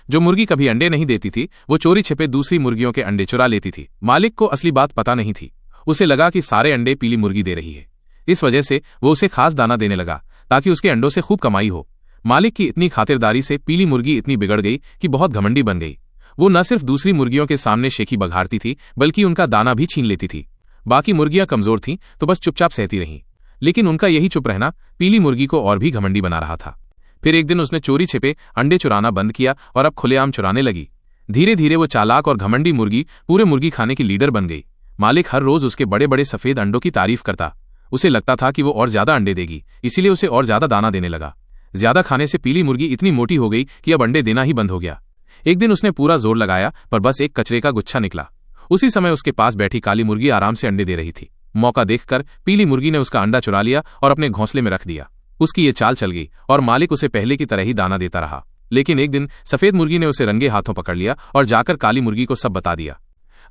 जो मुर्गी कभी अंडे नहीं देती थी वो चोरी छिपे दूसरी मुर्गियों के अंडे चुरा लेती थी। मालिक को असली बात पता नहीं थी। उसे लगा कि सारे अंडे पीली मुर्गी दे रही है। इस वजह से वो उसे खास दाना देने लगा ताकि उसके अंडों से खूब कमाई हो। मालिक की इतनी खातिरदारी से पीली मुर्गी इतनी बिगड़ गई कि बहुत घमंडी बन गई। वो न सिर्फ दूसरी मुर्गियों के सामने शेखी बघारती थी बल्कि उनका दाना भी छीन लेती थी। बाकी मुर्गियां कमजोर थीं तो बस चुपचाप सहती रहीं, लेकिन उनका यही चुप रहना पीली मुर्गी को और भी घमंडी बना रहा था। फिर एक दिन उसने चोरी छिपे अंडे चुराना बंद किया और अब खुलेआम चुराने लगी। धीरे धीरे वो चालाक और घमंडी मुर्गी पूरे मुर्गी खाने की लीडर बन गई। मालिक हर रोज उसके बड़े बड़े सफेद अंडों की तारीफ करता। उसे लगता था कि वो और ज्यादा अंडे देगी, इसीलिए उसे और ज्यादा दाना देने लगा। ज्यादा खाने से पीली मुर्गी इतनी मोटी हो गई कि अब अंडे देना ही बंद हो गया। एक दिन उसने पूरा जोर लगाया पर बस एक कचरे का गुच्छा निकला। उसी समय उसके पास बैठी काली मुर्गी आराम से अंडे दे रही थी। मौका देखकर पीली मुर्गी ने उसका अंडा चुरा लिया और अपने घोंसले में रख दिया। उसकी ये चाल चल गई और मालिक उसे पहले की तरह ही दाना देता रहा। लेकिन एक दिन सफेद मुर्गी ने उसे रंगे हाथों पकड़ लिया और जाकर काली मुर्गी को सब बता दिया।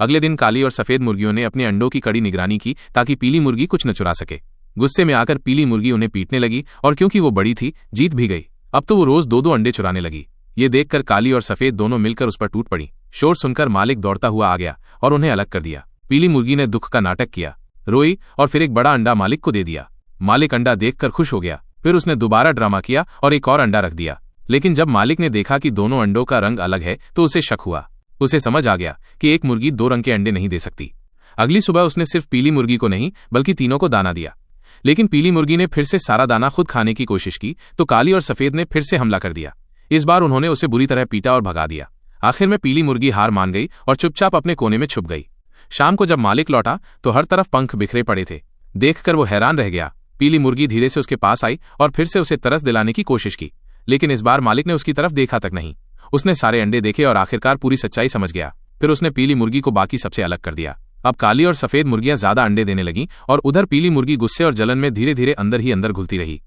अगले दिन काली और सफेद मुर्गियों ने अपने अंडों की कड़ी निगरानी की ताकि पीली मुर्गी कुछ न चुरा सके। गुस्से में आकर पीली मुर्गी उन्हें पीटने लगी और क्योंकि वो बड़ी थी जीत भी गई। अब तो वो रोज दो दो अंडे चुराने लगी। ये देखकर काली और सफेद दोनों मिलकर उस पर टूट पड़ी। शोर सुनकर मालिक दौड़ता हुआ आ गया और उन्हें अलग कर दिया। पीली मुर्गी ने दुख का नाटक किया, रोई और फिर एक बड़ा अंडा मालिक को दे दिया। मालिक अंडा देखकर खुश हो गया। फिर उसने दोबारा ड्रामा किया और एक और अंडा रख दिया। लेकिन जब मालिक ने देखा कि दोनों अंडों का रंग अलग है तो उसे शक हुआ। उसे समझ आ गया कि एक मुर्गी दो रंग के अंडे नहीं दे सकती। अगली सुबह उसने सिर्फ पीली मुर्गी को नहीं बल्कि तीनों को दाना दिया। लेकिन पीली मुर्गी ने फिर से सारा दाना खुद खाने की कोशिश की तो काली और सफेद ने फिर से हमला कर दिया। इस बार उन्होंने उसे बुरी तरह पीटा और भगा दिया। आखिर में पीली मुर्गी हार मान गई और चुपचाप अपने कोने में छुप गई। शाम को जब मालिक लौटा तो हर तरफ पंख बिखरे पड़े थे। देखकर वो हैरान रह गया। पीली मुर्गी धीरे से उसके पास आई और फिर से उसे तरस दिलाने की कोशिश की, लेकिन इस बार मालिक ने उसकी तरफ देखा तक नहीं। उसने सारे अंडे देखे और आखिरकार पूरी सच्चाई समझ गया। फिर उसने पीली मुर्गी को बाकी सबसे अलग कर दिया। अब काली और सफेद मुर्गियां ज्यादा अंडे देने लगीं और उधर पीली मुर्गी गुस्से और जलन में धीरे धीरे अंदर ही अंदर घुलती रही।